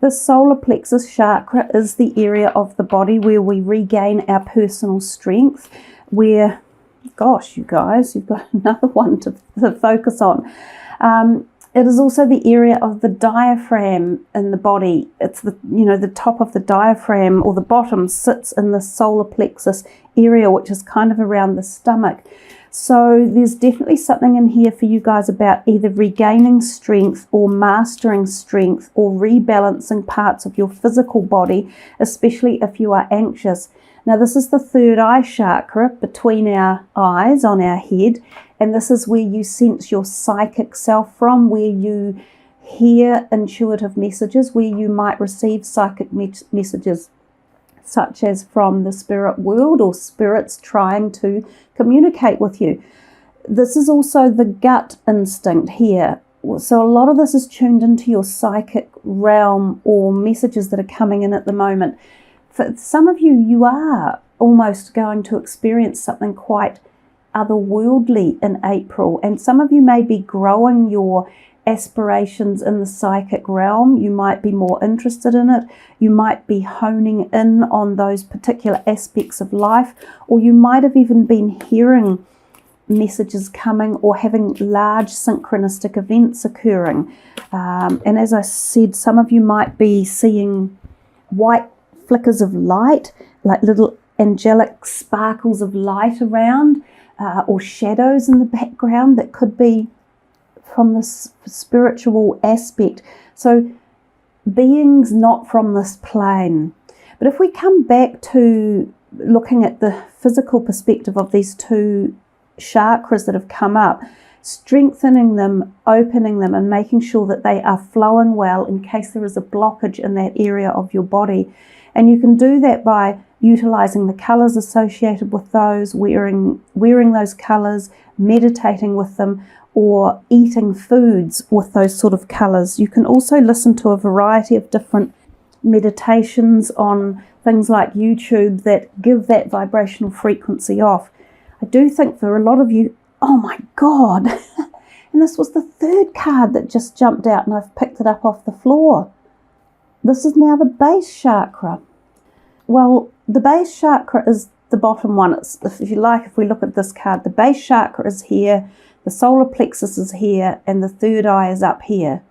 The solar plexus chakra is the area of the body where we regain our personal strength, where, gosh, you guys, you've got another one to focus on. It is also the area of the diaphragm in the body. It's the top of the diaphragm, or the bottom sits in the solar plexus area, which is kind of around the stomach. So there's definitely something in here for you guys about either regaining strength or mastering strength or rebalancing parts of your physical body, especially if you are anxious. Now, this is the third eye chakra between our eyes on our head, and this is where you sense your psychic self from, where you hear intuitive messages, where you might receive psychic messages, such as from the spirit world or spirits trying to communicate with you. This is also the gut instinct here. So a lot of this is tuned into your psychic realm or messages that are coming in at the moment. For some of you, you are almost going to experience something quite otherworldly in April, and some of you may be growing your aspirations in the psychic realm. You might be more interested in it. You might be honing in on those particular aspects of life, or you might have even been hearing messages coming or having large synchronistic events occurring. And as I said, some of you might be seeing white flickers of light, like little angelic sparkles of light around, or shadows in the background that could be from this spiritual aspect. So beings not from this plane. But if we come back to looking at the physical perspective of these two chakras that have come up, strengthening them, opening them, and making sure that they are flowing well in case there is a blockage in that area of your body. And you can do that by utilizing the colors associated with those, wearing those colors, meditating with them, or eating foods with those sort of colors. You can also listen to a variety of different meditations on things like YouTube that give that vibrational frequency off. I do think for a lot of you, oh my God, and this was the third card that just jumped out and I've picked it up off the floor. This is now the base chakra. Well, the base chakra is the bottom one. It's, if you like, if we look at this card, the base chakra is here, the solar plexus is here, and the third eye is up here.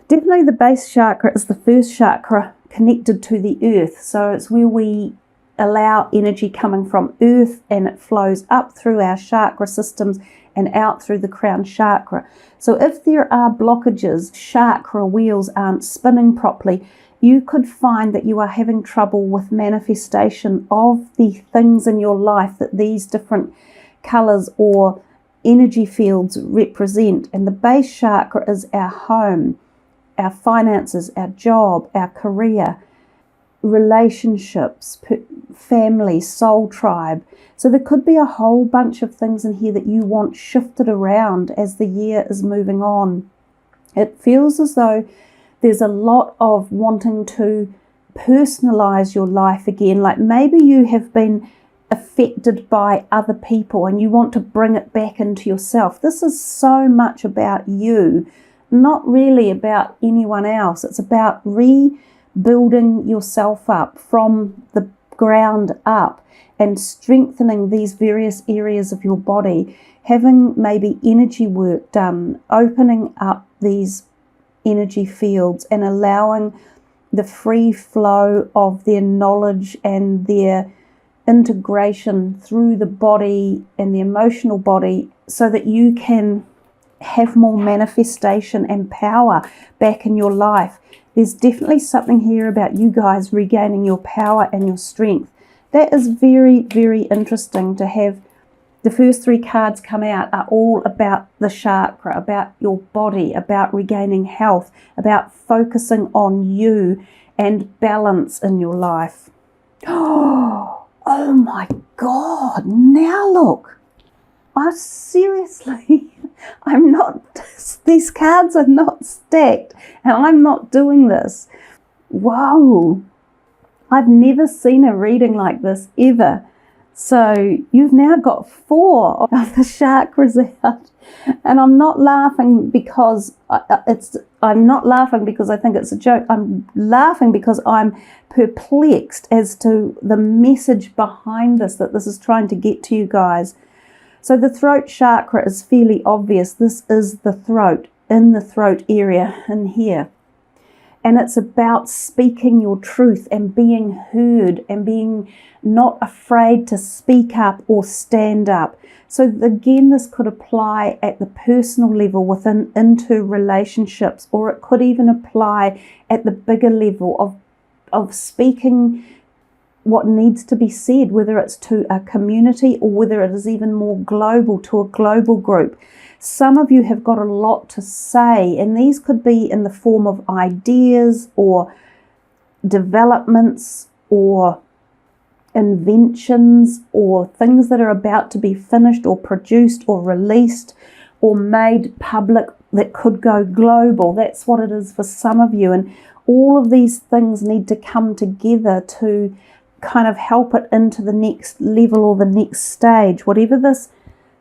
Definitely the base chakra is the first chakra connected to the earth. So it's where we allow energy coming from earth and it flows up through our chakra systems and out through the crown chakra. So if there are blockages, chakra wheels aren't spinning properly, you could find that you are having trouble with manifestation of the things in your life that these different colors or energy fields represent. And the base chakra is our home, our finances, our job, our career, relationships, family, soul tribe. So there could be a whole bunch of things in here that you want shifted around as the year is moving on. It feels as though there's a lot of wanting to personalize your life again. Like maybe you have been affected by other people and you want to bring it back into yourself. This is so much about you, not really about anyone else. It's about rebuilding yourself up from the ground up and strengthening these various areas of your body, having maybe energy work done, opening up these energy fields and allowing the free flow of their knowledge and their integration through the body and the emotional body so that you can have more manifestation and power back in your life. There's definitely something here about you guys regaining your power and your strength. That is very, very interesting to have. The first three cards come out are all about the chakra, about your body, about regaining health, about focusing on you and balance in your life. Oh my God, now look. Seriously, I'm not, these cards are not stacked and I'm not doing this. Whoa, I've never seen a reading like this ever. So you've now got 4 of the chakras out, and I'm not laughing because I'm not laughing because I think it's a joke. I'm laughing because I'm perplexed as to the message behind this, that this is trying to get to you guys. So the throat chakra is fairly obvious. This is the throat, in the throat area in here. And it's about speaking your truth and being heard and being not afraid to speak up or stand up. So again, this could apply at the personal level within interrelationships, or it could even apply at the bigger level of speaking what needs to be said, whether it's to a community or whether it is even more global, to a global group. Some of you have got a lot to say, and these could be in the form of ideas or developments or inventions or things that are about to be finished or produced or released or made public that could go global. That's what it is for some of you, and all of these things need to come together to kind of help it into the next level or the next stage, whatever this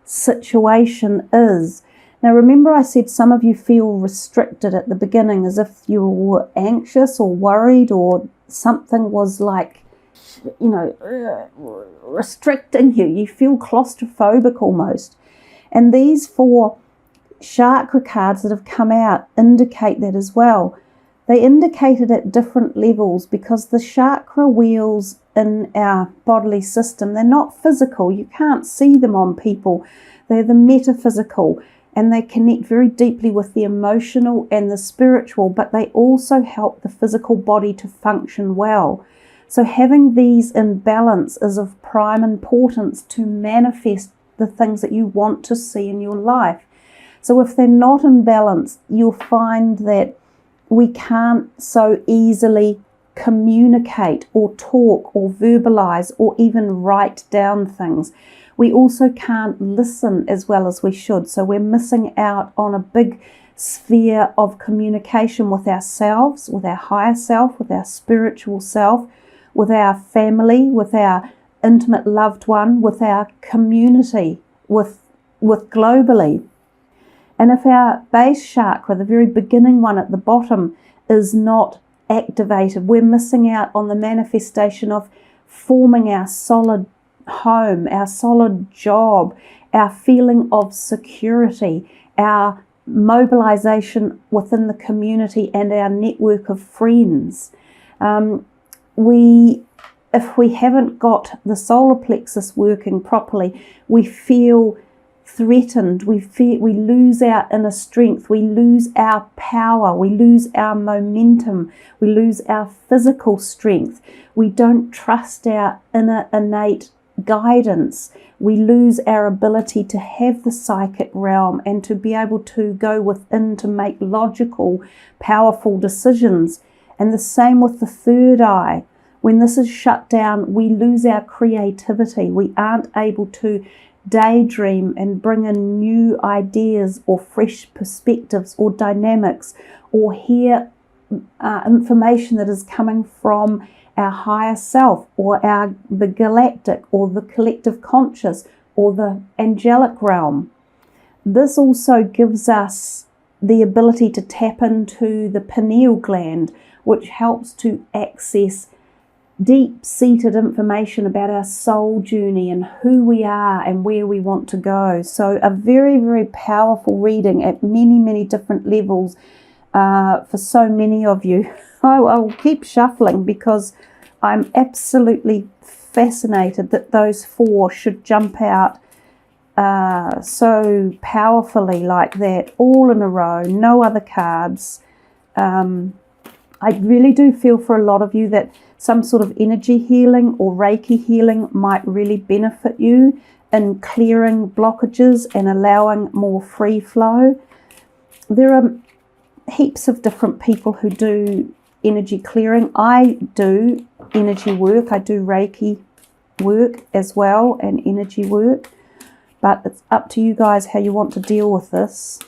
situation is. Now remember, I said some of you feel restricted at the beginning, as if you were anxious or worried, or something was like, you know, restricting you. You feel claustrophobic almost. And these 4 chakra cards that have come out indicate that as well. They indicate it at different levels, because the chakra wheels in our bodily system, they're not physical. You can't see them on people. They're the metaphysical, and they connect very deeply with the emotional and the spiritual, but they also help the physical body to function well. So having these in balance is of prime importance to manifest the things that you want to see in your life. So if they're not in balance, you'll find that we can't so easily communicate or talk or verbalize or even write down things. We also can't listen as well as we should. So we're missing out on a big sphere of communication with ourselves, with our higher self, with our spiritual self, with our family, with our intimate loved one, with our community, with globally. And if our base chakra, the very beginning one at the bottom, is not activated, we're missing out on the manifestation of forming our solid home, our solid job, our feeling of security, our mobilization within the community and our network of friends. If we haven't got the solar plexus working properly, we feel threatened, we lose our inner strength, we lose our power, we lose our momentum, we lose our physical strength, we don't trust our inner innate guidance, we lose our ability to have the psychic realm and to be able to go within to make logical, powerful decisions. And the same with the third eye. When this is shut down, we lose our creativity. We aren't able to daydream and bring in new ideas or fresh perspectives or dynamics, or hear information that is coming from our higher self, or the galactic, or the collective conscious, or the angelic realm. This also gives us the ability to tap into the pineal gland, which helps to access deep-seated information about our soul journey and who we are and where we want to go. So a very, very powerful reading at many, many different levels for so many of you. I'll keep shuffling because I'm absolutely fascinated that those 4 should jump out so powerfully like that, all in a row, no other cards. I really do feel for a lot of you that some sort of energy healing or Reiki healing might really benefit you in clearing blockages and allowing more free flow. There are heaps of different people who do energy clearing. I do energy work. I do Reiki work as well and energy work. But it's up to you guys how you want to deal with this.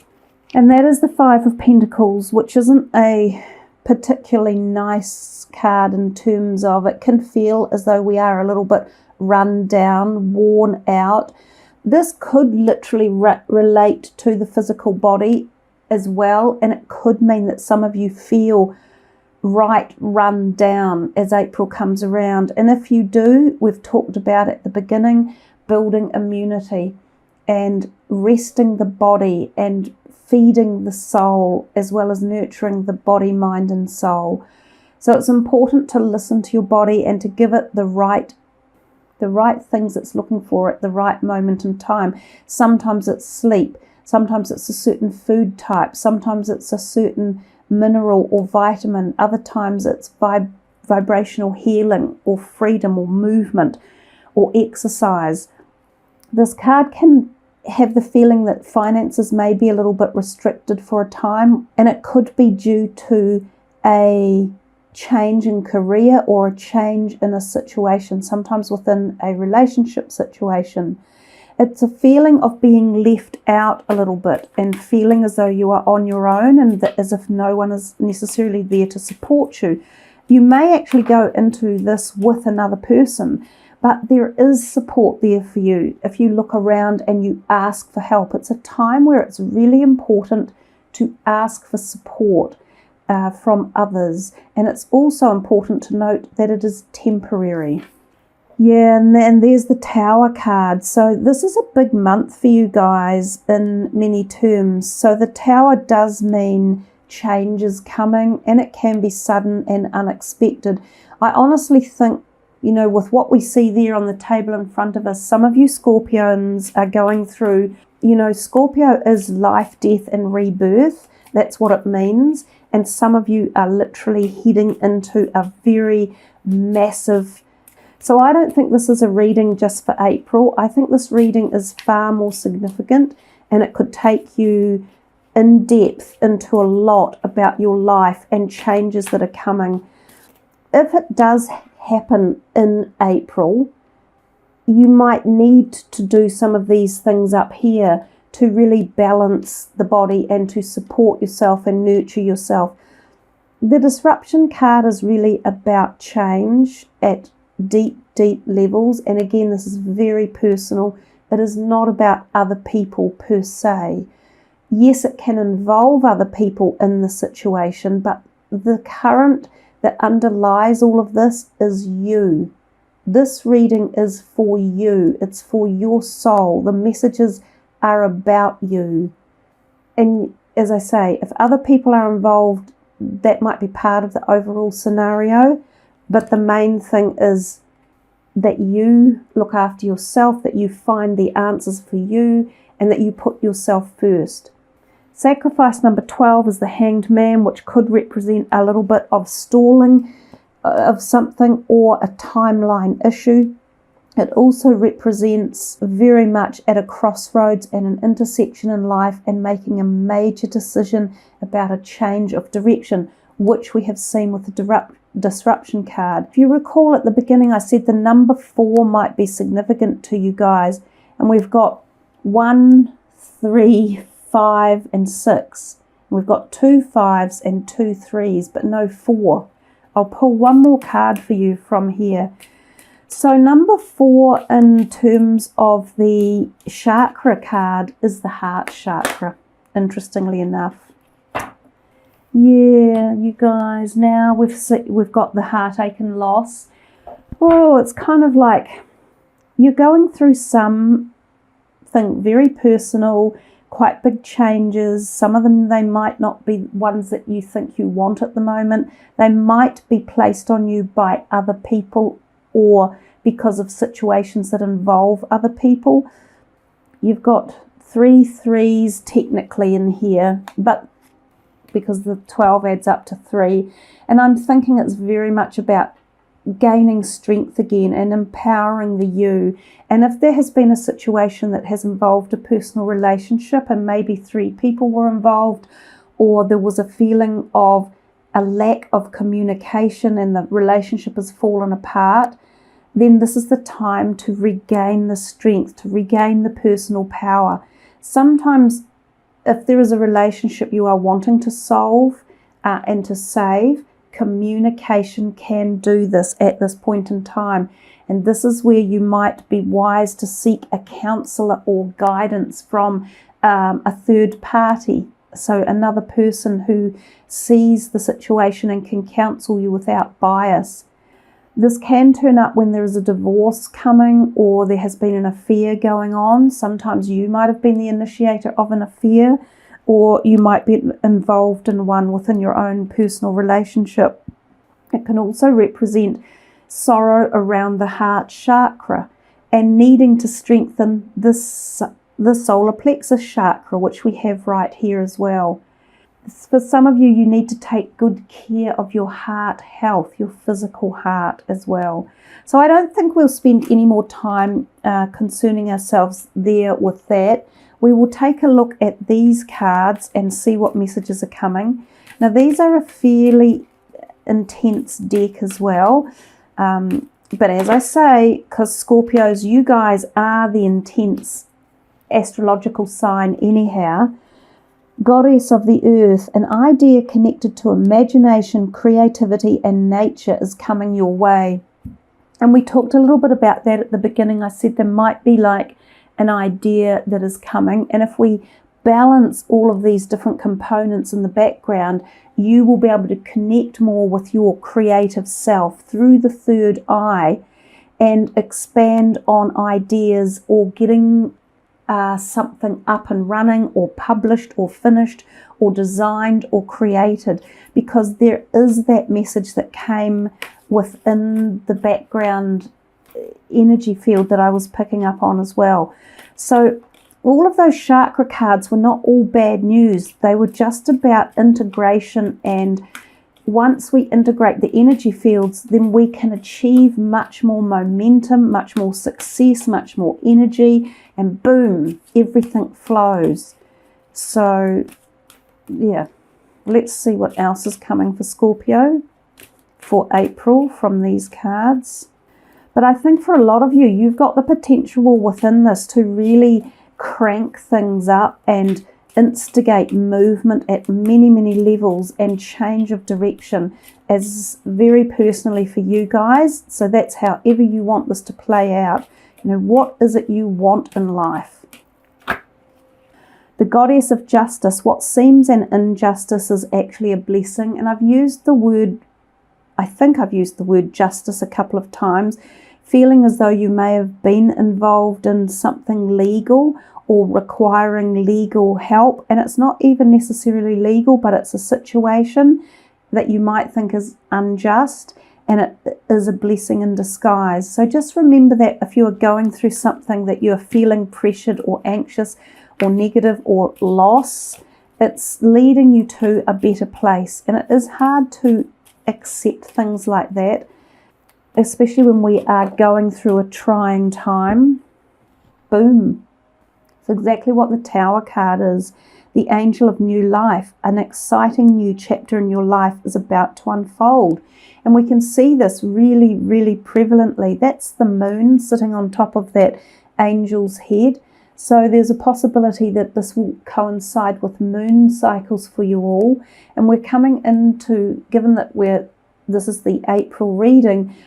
And that is the 5 of Pentacles, which isn't a particularly nice card in terms of, it can feel as though we are a little bit run down, worn out. This could literally relate to the physical body as well, and it could mean that some of you feel run down as April comes around. And if you do, we've talked about at the beginning, building immunity and resting the body and feeding the soul, as well as nurturing the body, mind and soul. So it's important to listen to your body and to give it the right things it's looking for at the right moment in time. Sometimes it's sleep, sometimes it's a certain food type, sometimes it's a certain mineral or vitamin, other times it's vibrational healing or freedom or movement or exercise. This card can have the feeling that finances may be a little bit restricted for a time, and it could be due to a change in career or a change in a situation, sometimes within a relationship situation. It's a feeling of being left out a little bit and feeling as though you are on your own and as if no one is necessarily there to support you. You may actually go into this with another person, but there is support there for you if you look around and you ask for help. It's a time where it's really important to ask for support from others, and it's also important to note that it is temporary. Yeah, and then there's the Tower card. So this is a big month for you guys in many terms. So the Tower does mean change is coming, and it can be sudden and unexpected. I honestly think, with what we see there on the table in front of us, some of you Scorpions are going through, Scorpio is life, death and rebirth. That's what it means. And some of you are literally heading into a very massive. So I don't think this is a reading just for April. I think this reading is far more significant, and it could take you in depth into a lot about your life and changes that are coming. If it does happen in April, you might need to do some of these things up here to really balance the body and to support yourself and nurture yourself. The disruption card is really about change at deep levels, and again, this is very personal. It is not about other people per se. Yes, it can involve other people in the situation, but the current that underlies all of this is you. This reading is for you. It's for your soul. The messages are about you. And as I say, if other people are involved, that might be part of the overall scenario, but the main thing is that you look after yourself, that you find the answers for you, and that you put yourself first. Sacrifice number 12 is the Hanged Man, which could represent a little bit of stalling of something or a timeline issue. It also represents very much at a crossroads and an intersection in life and making a major decision about a change of direction, which we have seen with the disruption card. If you recall at the beginning, I said the number 4 might be significant to you guys, and we've got 1, 3, 5 and 6. We've got 2 5s and 2 3s, but no 4. I'll pull one more card for you from here. So number 4 in terms of the chakra card is the heart chakra, interestingly enough. Yeah, you guys, now we've got the heartache and loss. Oh, it's kind of like you're going through something very personal, quite big changes. Some of them, they might not be ones that you think you want at the moment. They might be placed on you by other people or because of situations that involve other people. You've got 3 3s technically in here, but because the 12 adds up to 3. And I'm thinking it's very much about gaining strength again and empowering the you. And if there has been a situation that has involved a personal relationship and maybe 3 people were involved, or there was a feeling of a lack of communication and the relationship has fallen apart, then this is the time to regain the strength, to regain the personal power. Sometimes if there is a relationship you are wanting to solve and to save, communication can do this at this point in time. And this is where you might be wise to seek a counselor or guidance from a third party. So another person who sees the situation and can counsel you without bias. This can turn up when there is a divorce coming or there has been an affair going on. Sometimes you might have been the initiator of an affair, or you might be involved in one within your own personal relationship. It can also represent sorrow around the heart chakra and needing to strengthen the solar plexus chakra, which we have right here as well. For some of you, you need to take good care of your heart health, your physical heart as well. So I don't think we'll spend any more time concerning ourselves there with that. We will take a look at these cards and see what messages are coming. Now, these are a fairly intense deck as well. But as I say, because Scorpios, you guys are the intense astrological sign anyhow. Goddess of the earth, an idea connected to imagination, creativity and nature is coming your way. And we talked a little bit about that at the beginning. I said there might be like an idea that is coming, and if we balance all of these different components in the background, you will be able to connect more with your creative self through the third eye and expand on ideas or getting something up and running or published or finished or designed or created, because there is that message that came within the background energy field that I was picking up on as well. So all of those chakra cards were not all bad news. They were just about integration, and once we integrate the energy fields, then we can achieve much more momentum, much more success, much more energy, and boom, everything flows. So yeah, let's see what else is coming for Scorpio for April from these cards. But I think for a lot of you, you've got the potential within this to really crank things up and instigate movement at many, many levels and change of direction as very personally for you guys. So that's however you want this to play out. You know, what is it you want in life? The goddess of justice, what seems an injustice is actually a blessing. And I've used the word, I think I've used the word justice a couple of times, feeling as though you may have been involved in something legal or requiring legal help. And it's not even necessarily legal, but it's a situation that you might think is unjust, and it is a blessing in disguise. So just remember that if you are going through something that you're feeling pressured or anxious or negative or loss, it's leading you to a better place. And it is hard to accept things like that, especially when we are going through a trying time. Boom. It's exactly what the Tower card is. The angel of new life. An exciting new chapter in your life is about to unfold. And we can see this really, really prevalently. That's the moon sitting on top of that angel's head. So there's a possibility that this will coincide with moon cycles for you all. And we're coming into, given that this is the April reading,